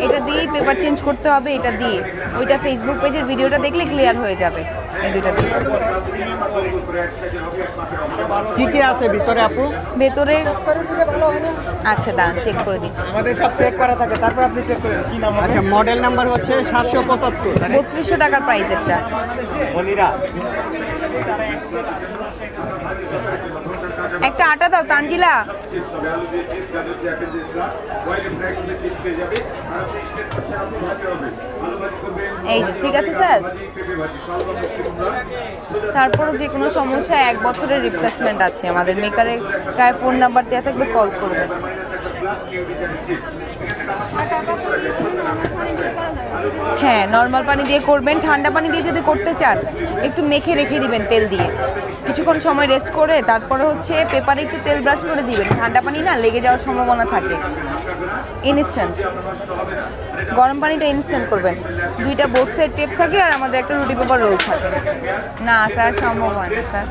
এটা দিয়েই paper change করতে হবে, এটা দিয়ে। ওইটা ফেসবুক পেজের ভিডিওটা দেখলে ক্লিয়ার হয়ে যাবে। এই দুইটা দিয়ে। কি কি আছে ভিতরে আপু? ভেতরে আচ্ছা দাঁড়ান চেক করে দিচ্ছি। আমাদের সব চেক করা থাকে, তারপর আপনি চেক করেন কি নাম। আচ্ছা, মডেল নাম্বার হচ্ছে 775। 3200 টাকার প্রাইস একটা। বলিরা একটা আটা দাও তানজিলা। এই যে ঠিক আছে স্যার। তারপরও যে কোনো সমস্যা 1 বছরের রিপ্লেসমেন্ট আছে আমাদের। মেকারের গায়ে ফোন নাম্বার দেওয়া থাকবে, কল করবেন। হ্যাঁ, নর্মাল পানি দিয়ে করবেন। ঠান্ডা পানি দিয়ে যদি করতে চান একটু মেখে রেখে দিবেন তেল দিয়ে, কিছুক্ষণ সময় রেস্ট করে তারপরে হচ্ছে পেপারে একটু তেল ব্রাশ করে দিবেন। ঠান্ডা পানি না লেগে যাওয়ার সম্ভাবনা থাকে। ইনস্ট্যান্ট গরম পানিটা ইনস্ট্যান্ট করবেন। দুইটা বোথ সাইড টেপ থাকে আর আমাদের একটা রুটি পেপার রোল থাকে। না স্যার, সম্ভব হয় না স্যার।